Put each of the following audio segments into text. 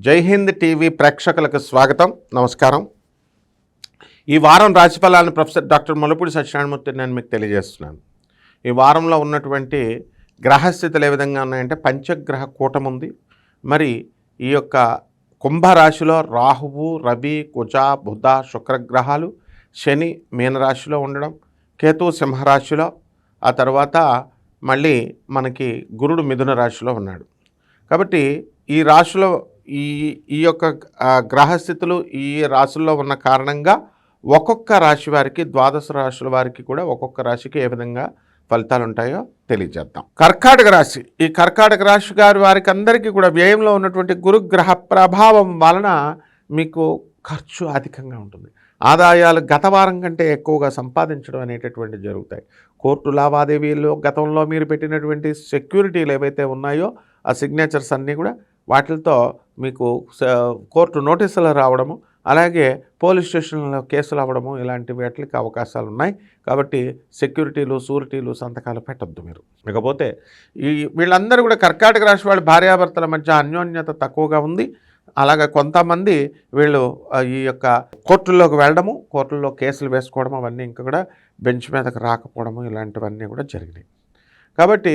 జై హింద్ టీవీ ప్రేక్షకులకు స్వాగతం, నమస్కారం. ఈ వారం రాశిఫలాలను ప్రొఫెసర్ డాక్టర్ ముల్లపూడి సత్యనారాయణమూర్తి నేను మీకు తెలియజేస్తున్నాను. ఈ వారంలో ఉన్నటువంటి గ్రహస్థితులు ఏ విధంగా ఉన్నాయంటే పంచగ్రహ కూటమి ఉంది. మరి ఈ యొక్క కుంభరాశిలో రాహువు, రవి, కుజ, బుధ, శుక్రగ్రహాలు, శని మీనరాశిలో ఉండడం, కేతు సింహరాశిలో, ఆ తర్వాత మళ్ళీ మనకి గురుడు మిథున రాశిలో ఉన్నాడు. కాబట్టి ఈ రాశిలో ఈ యొక్క గ్రహస్థితులు ఈ రాశుల్లో ఉన్న కారణంగా ఒక్కొక్క రాశి వారికి, ద్వాదశ రాశుల వారికి కూడా ఒక్కొక్క రాశికి ఏ విధంగా ఫలితాలు ఉంటాయో తెలియజేద్దాం. కర్కాటక రాశి, ఈ కర్కాటక రాశి గారి వారికి అందరికీ కూడా వ్యయంలో ఉన్నటువంటి గురుగ్రహ ప్రభావం వలన మీకు ఖర్చు అధికంగా ఉంటుంది. ఆదాయాలు గత వారం కంటే ఎక్కువగా సంపాదించడం అనేటటువంటి జరుగుతాయి. కోర్టు లావాదేవీల్లో గతంలో మీరు పెట్టినటువంటి సెక్యూరిటీలు ఏవైతే ఉన్నాయో ఆ సిగ్నేచర్స్ అన్నీ కూడా వాటితో మీకు కోర్టు నోటీసులు రావడము, అలాగే పోలీస్ స్టేషన్లో కేసులు అవ్వడము, ఇలాంటి వాటికి అవకాశాలు ఉన్నాయి. కాబట్టి సెక్యూరిటీలు, షూరిటీలు, సంతకాలు పెట్టద్దు మీరు. ఇకపోతే వీళ్ళందరూ కూడా కర్కాటక రాశి వాళ్ళు భార్యాభర్తల మధ్య అన్యోన్యత తక్కువగా ఉంది. అలాగే కొంతమంది వీళ్ళు ఈ యొక్క కోర్టుల్లోకి వెళ్ళడము, కోర్టుల్లో కేసులు వేసుకోవడం, అవన్నీ ఇంకా కూడా బెంచ్ మీదకి రాకపోవడము, ఇలాంటివన్నీ కూడా జరిగినాయి. కాబట్టి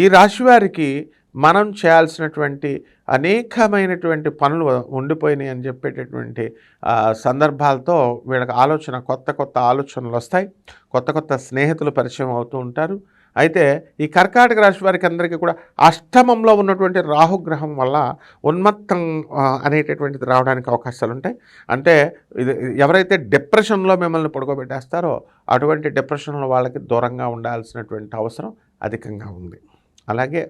ఈ రాశి వారికి మనం చేయాల్సినటువంటి అనేకమైనటువంటి పనులు ఉండిపోయినాయి అని చెప్పేటటువంటి సందర్భాలతో వీళ్ళకి కొత్త ఆలోచనలు వస్తాయి. కొత్త స్నేహితులు పరిచయం అవుతూ ఉంటారు. అయితే ఈ కర్కాటక రాశి వారికి అందరికీ కూడా అష్టమంలో ఉన్నటువంటి రాహుగ్రహం వల్ల ఉన్మత్తం అనేటటువంటిది రావడానికి అవకాశాలు ఉంటాయి. అంటే ఎవరైతే డిప్రెషన్లో మిమ్మల్ని పడుకోబెట్టేస్తారో అటువంటి డిప్రెషన్లో వాళ్ళకి దూరంగా ఉండాల్సినటువంటి అవసరం అధికంగా ఉంది. అలాగే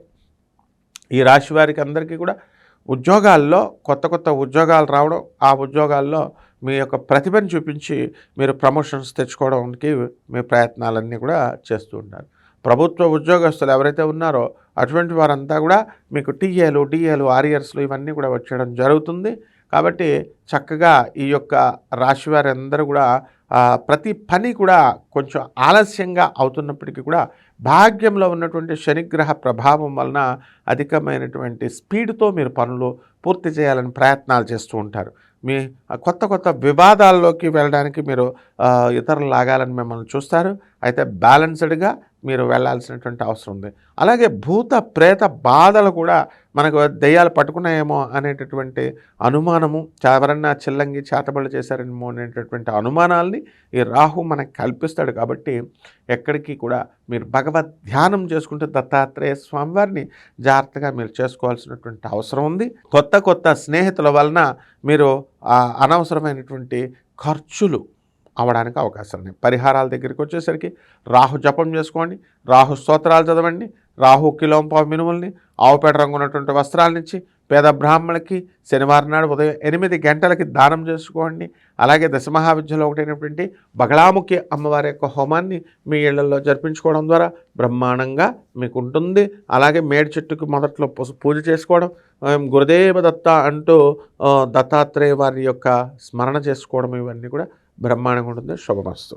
ఈ రాశి వారికి అందరికీ కూడా ఉద్యోగాల్లో కొత్త ఉద్యోగాలు రావడం, ఆ ఉద్యోగాల్లో మీ యొక్క ప్రతిభను చూపించి మీరు ప్రమోషన్స్ తెచ్చుకోవడానికి మీ ప్రయత్నాలన్నీ కూడా చేస్తూ ఉంటారు. ప్రభుత్వ ఉద్యోగస్తులు ఎవరైతే ఉన్నారో అటువంటి వారంతా కూడా మీకు టీఏలు, డిఏలు, ఆరియర్స్లు ఇవన్నీ కూడా వచ్చేయడం జరుగుతుంది. కాబట్టి చక్కగా ఈ యొక్క రాశి వారందరూ కూడా ప్రతి పని కూడా కొంచెం ఆలస్యంగా అవుతున్నప్పటికీ కూడా భాగ్యంలో ఉన్నటువంటి శనిగ్రహ ప్రభావం వలన అధికమైనటువంటి స్పీడ్తో మీరు పనులు పూర్తి చేయాలని ప్రయత్నాలు చేస్తూ ఉంటారు. మీ కొత్త వివాదాల్లోకి వెళ్ళడానికి మీరు ఇతరులు లాగాలని మిమ్మల్ని చూస్తారు. అయితే బ్యాలెన్స్డ్గా మీరు వెళ్ళాల్సినటువంటి అవసరం ఉంది. అలాగే భూత ప్రేత బాధలు కూడా మనకు దెయ్యాలు పట్టుకున్నాయేమో అనేటటువంటి అనుమానము, ఎవరన్నా చిల్లంగి చేతబడులు చేశారేమో అనేటటువంటి అనుమానాల్ని ఈ రాహు మనకు కల్పిస్తాడు. కాబట్టి ఎక్కడికి కూడా మీరు భగవద్ ధ్యానం చేసుకుంటే దత్తాత్రేయ స్వామివారిని జాగ్రత్తగా మీరు చేసుకోవాల్సినటువంటి అవసరం ఉంది. కొత్త స్నేహితుల వలన మీరు అనవసరమైనటువంటి ఖర్చులు అవడానికి అవకాశాలు ఉన్నాయి. పరిహారాల దగ్గరికి వచ్చేసరికి రాహు జపం చేసుకోండి, రాహు స్తోత్రాలు చదవండి, రాహు కిలోంపావు మినుముల్ని, ఆవుపేట రంగు ఉన్నటువంటి వస్త్రాలనిచ్చి పేద బ్రాహ్మణులకి శనివారం నాడు ఉదయం 8 గంటలకి దానం చేసుకోండి. అలాగే దశమహావిద్యలో ఒకటైనటువంటి బగళాముఖి అమ్మవారి యొక్క హోమాన్ని మీ ఇళ్లలో జరిపించుకోవడం ద్వారా బ్రహ్మాండంగా మీకు ఉంటుంది. అలాగే మేడి చెట్టుకు మొదట్లో పూజ చేసుకోవడం, గురుదేవ దత్త అంటూ దత్తాత్రేయ వారి యొక్క స్మరణ చేసుకోవడం, ఇవన్నీ కూడా బ్రహ్మాండంగా ఉంటుంది. శుభమస్తు.